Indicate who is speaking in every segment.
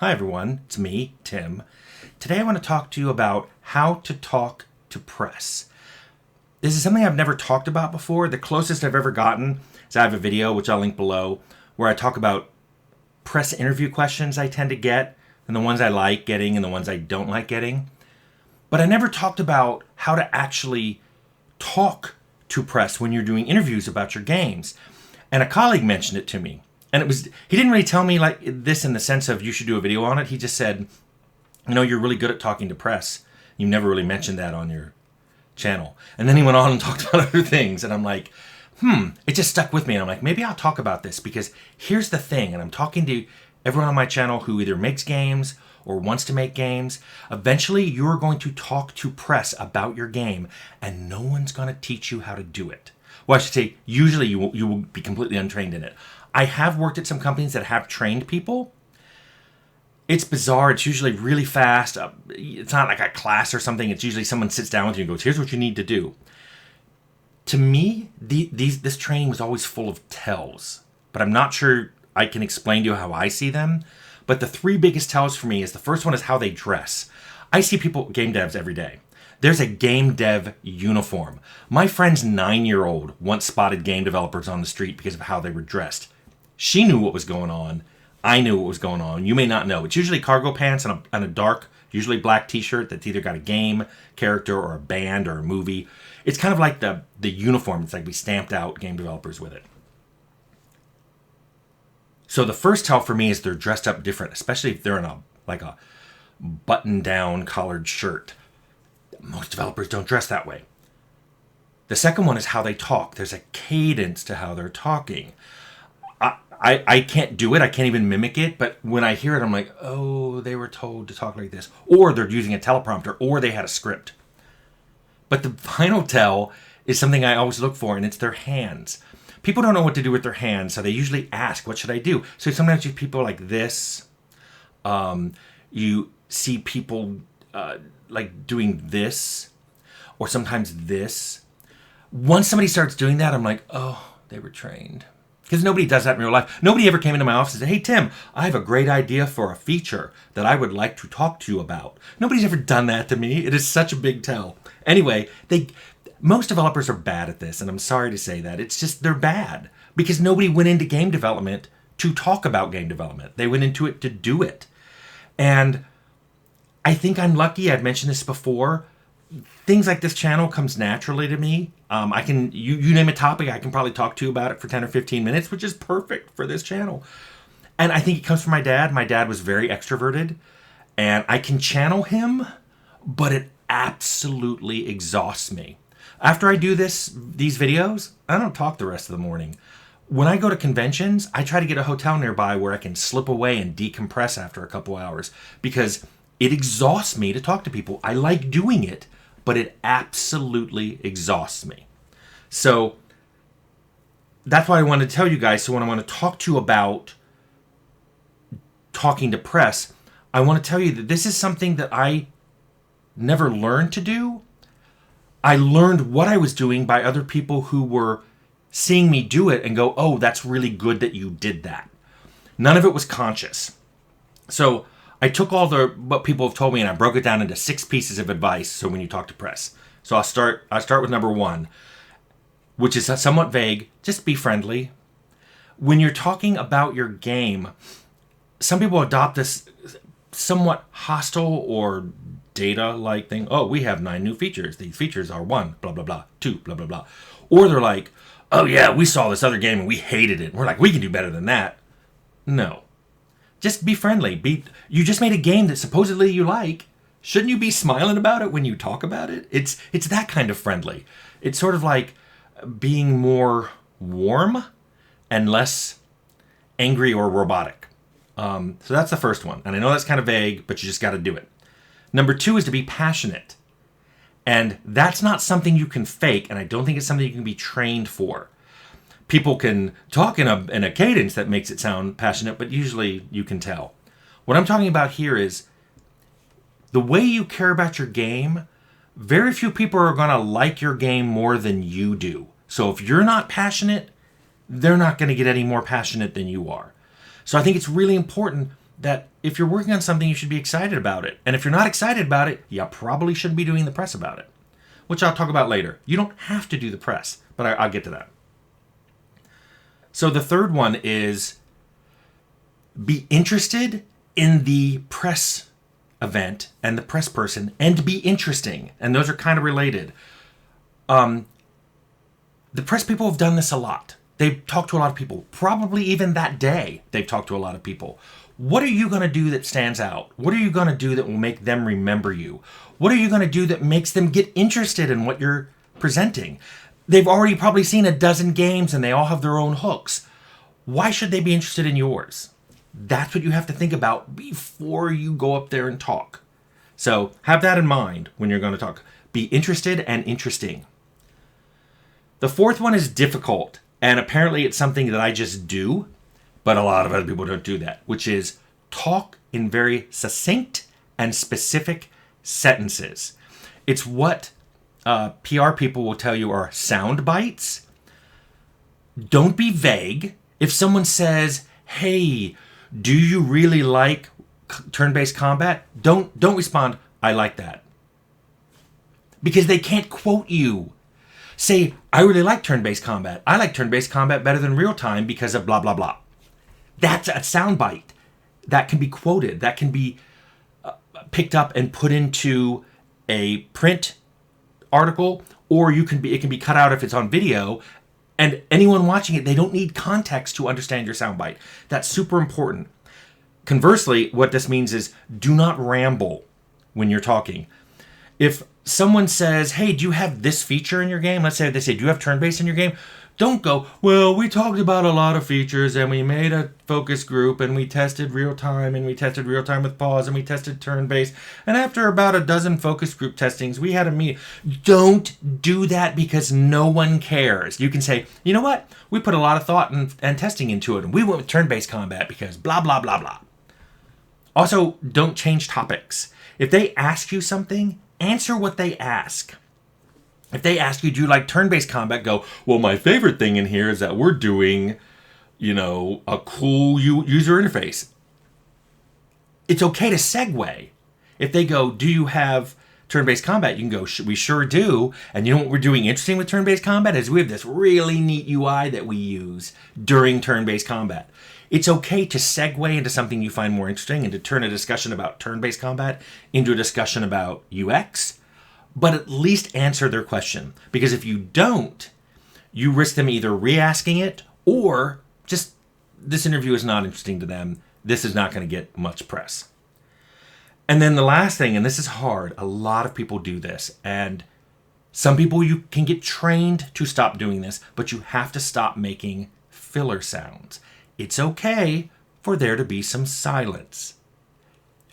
Speaker 1: Hi everyone, it's me, Tim. Today I want to talk to you about how to talk to press. This is something I've never talked about before. The closest I've ever gotten is I have a video, which I'll link below, where I talk about press interview questions I tend to get, and the ones I like getting and the ones I don't like getting. But I never talked about how to actually talk to press when you're doing interviews about your games. And a colleague mentioned it to me. And he didn't really tell me like this in the sense of you should do a video on it. He just said, you're really good at talking to press. You've never really mentioned that on your channel. And then he went on and talked about other things. And I'm like, it just stuck with me. And I'm like, maybe I'll talk about this because here's the thing. And I'm talking to everyone on my channel who either makes games or wants to make games. Eventually, you're going to talk to press about your game and no one's going to teach you how to do it. Well, I should say, usually you will be completely untrained in it. I have worked at some companies that have trained people. It's bizarre. It's usually really fast. It's not like a class or something. It's usually someone sits down with you and goes, here's what you need to do. To me, this training was always full of tells, but I'm not sure I can explain to you how I see them. But the three biggest tells for me is the first one is how they dress. I see people, game devs, every day. There's a game dev uniform. My friend's 9-year-old once spotted game developers on the street because of how they were dressed. She knew what was going on. I knew what was going on. You may not know. It's usually cargo pants and a dark, usually black t-shirt that's either got a game character or a band or a movie. It's kind of like the uniform. It's like we stamped out game developers with it. So the first tell for me is they're dressed up different, especially if they're in a button-down collared shirt. Most developers don't dress that way. The second one is how they talk. There's a cadence to how they're talking. I can't do it. I can't even mimic it. But when I hear it, I'm like, oh, they were told to talk like this. Or they're using a teleprompter. Or they had a script. But the final tell is something I always look for, and it's their hands. People don't know what to do with their hands, so they usually ask, what should I do? So sometimes you see people like this. You see people like doing this. Or sometimes this. Once somebody starts doing that, I'm like, oh, they were trained. Because nobody does that in real life. Nobody ever came into my office and said, hey, Tim, I have a great idea for a feature that I would like to talk to you about. Nobody's ever done that to me. It is such a big tell. Anyway, most developers are bad at this, and I'm sorry to say that. It's just they're bad because nobody went into game development to talk about game development. They went into it to do it. And I think I'm lucky. I've mentioned this before. Things like this channel comes naturally to me. I can, you name a topic, I can probably talk to you about it for 10 or 15 minutes, which is perfect for this channel. And I think it comes from my dad. My dad was very extroverted, and I can channel him, but it absolutely exhausts me. After I do these videos, I don't talk the rest of the morning. When I go to conventions, I try to get a hotel nearby where I can slip away and decompress after a couple hours because it exhausts me to talk to people. I like doing it, but it absolutely exhausts me. So that's why I wanted to tell you guys. So when I want to talk to you about talking to press, I want to tell you that this is something that I never learned to do. I learned what I was doing by other people who were seeing me do it and go, oh, that's really good that you did that. None of it was conscious. So I took all what people have told me and I broke it down into 6 pieces of advice. So when you talk to press, so I'll start with number 1, which is somewhat vague. Just be friendly. When you're talking about your game, some people adopt this somewhat hostile or data-like thing. Oh, we have 9 new features. These features are 1, blah, blah, blah, 2, blah, blah, blah. Or they're like, oh yeah, we saw this other game and we hated it. And we're like, we can do better than that. No. Just be friendly. You just made a game that supposedly you like. Shouldn't you be smiling about it when you talk about it? It's that kind of friendly. It's sort of like being more warm and less angry or robotic. So that's the first one. And I know that's kind of vague, but you just got to do it. Number 2 is to be passionate. And that's not something you can fake, and I don't think it's something you can be trained for. People can talk in a cadence that makes it sound passionate, but usually you can tell. What I'm talking about here is the way you care about your game. Very few people are going to like your game more than you do. So if you're not passionate, they're not going to get any more passionate than you are. So I think it's really important that if you're working on something, you should be excited about it. And if you're not excited about it, you probably shouldn't be doing the press about it, which I'll talk about later. You don't have to do the press, but I'll get to that. So the third one is be interested in the press event and the press person, and be interesting. And those are kind of related. The press people have done this a lot. They've talked to a lot of people. Probably even that day, they've talked to a lot of people. What are you going to do that stands out? What are you going to do that will make them remember you? What are you going to do that makes them get interested in what you're presenting? They've already probably seen a dozen games and they all have their own hooks. Why should they be interested in yours? That's what you have to think about before you go up there and talk. So have that in mind when you're going to talk. Be interested and interesting. The fourth one is difficult, and apparently it's something that I just do, but a lot of other people don't do that, which is talk in very succinct and specific sentences. It's what PR people will tell you are sound bites. Don't be vague. If someone says, hey, do you really like turn-based combat? Don't respond, I like that. Because they can't quote you. Say, I really like turn-based combat. I like turn-based combat better than real-time because of blah, blah, blah. That's a soundbite. That can be quoted. That can be picked up and put into a print article, or it can be cut out if it's on video. And anyone watching it, they don't need context to understand your soundbite. That's super important. Conversely, what this means is do not ramble when you're talking. If someone says, hey, do you have this feature in your game? Let's say they say, do you have turn-based in your game? Don't go, well, we talked about a lot of features and we made a focus group and we tested real-time and we tested real-time with pause and we tested turn-based. And after about a dozen focus group testings, we had a meeting. Don't do that because no one cares. You can say, you know what? We put a lot of thought and testing into it and we went with turn-based combat because blah, blah, blah, blah. Also, don't change topics. If they ask you something, answer what they ask. If they ask you, do you like turn-based combat? Go, well, my favorite thing in here is that we're doing, a cool user interface. It's okay to segue. If they go, do you have turn-based combat? You can go, we sure do. And you know what we're doing interesting with turn-based combat is we have this really neat UI that we use during turn-based combat. It's okay to segue into something you find more interesting and to turn a discussion about turn-based combat into a discussion about UX, but at least answer their question. Because if you don't, you risk them either re-asking it or just, this interview is not interesting to them. This is not going to get much press. And then the last thing, and this is hard, a lot of people do this, and some people you can get trained to stop doing this, but you have to stop making filler sounds. It's okay for there to be some silence.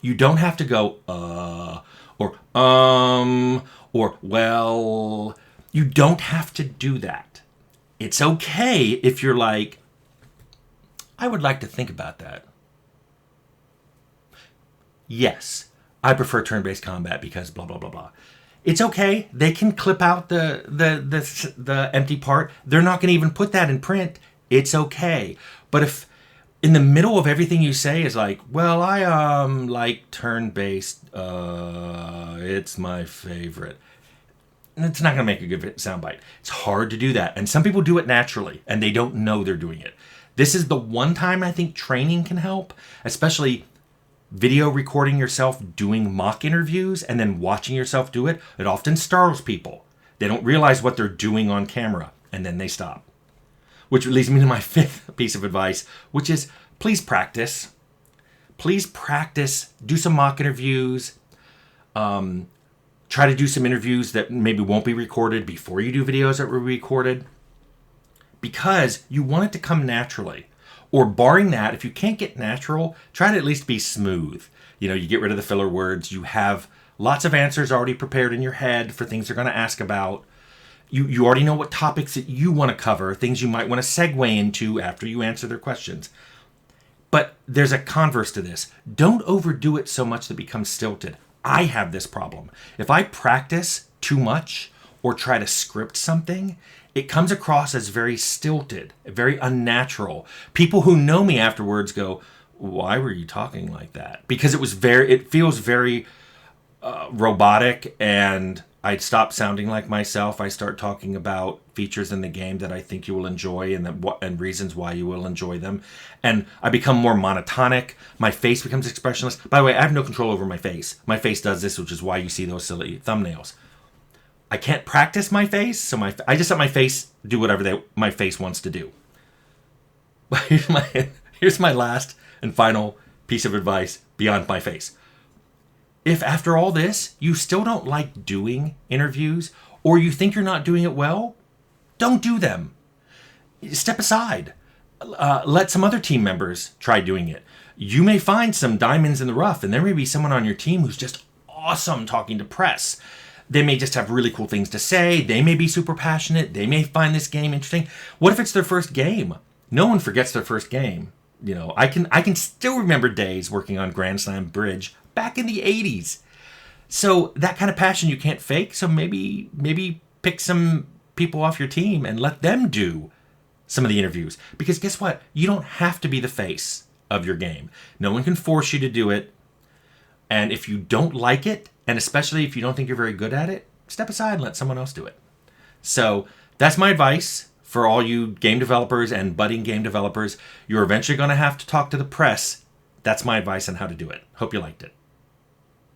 Speaker 1: You don't have to go, or well. You don't have to do that. It's okay if you're like, I would like to think about that. Yes, I prefer turn-based combat because blah, blah, blah, blah. It's okay. They can clip out the empty part. They're not going to even put that in print. It's okay. But if in the middle of everything you say is like, well, I like turn-based, it's my favorite, it's not going to make a good soundbite. It's hard to do that. And some people do it naturally, and they don't know they're doing it. This is the one time I think training can help, especially video recording yourself doing mock interviews and then watching yourself do it. It often startles people. They don't realize what they're doing on camera, and then they stop. Which leads me to my fifth piece of advice, which is please practice. Please practice. Do some mock interviews. Try to do some interviews that maybe won't be recorded before you do videos that were recorded. Because you want it to come naturally. Or barring that, if you can't get natural, try to at least be smooth. You get rid of the filler words. You have lots of answers already prepared in your head for things they're going to ask about. You already know what topics that you want to cover, things you might want to segue into after you answer their questions. But there's a converse to this. Don't overdo it so much that it becomes stilted. I have this problem. If I practice too much or try to script something, it comes across as very stilted, very unnatural. People who know me afterwards go, why were you talking like that? Because it feels very robotic, and I'd stop sounding like myself. I start talking about features in the game that I think you will enjoy, and reasons why you will enjoy them. And I become more monotonic. My face becomes expressionless. By the way, I have no control over my face. My face does this, which is why you see those silly thumbnails. I can't practice my face, so I just let my face do whatever my face wants to do. Here's my last and final piece of advice beyond my face. If after all this, you still don't like doing interviews, or you think you're not doing it well, don't do them. Step aside. Let some other team members try doing it. You may find some diamonds in the rough, and there may be someone on your team who's just awesome talking to press. They may just have really cool things to say. They may be super passionate. They may find this game interesting. What if it's their first game? No one forgets their first game. You know, I can still remember days working on Grand Slam Bridge back in the 80s. So that kind of passion you can't fake. So maybe pick some people off your team and let them do some of the interviews. Because guess what? You don't have to be the face of your game. No one can force you to do it. And if you don't like it, and especially if you don't think you're very good at it, step aside and let someone else do it. So that's my advice for all you game developers and budding game developers. You're eventually going to have to talk to the press. That's my advice on how to do it. Hope you liked it.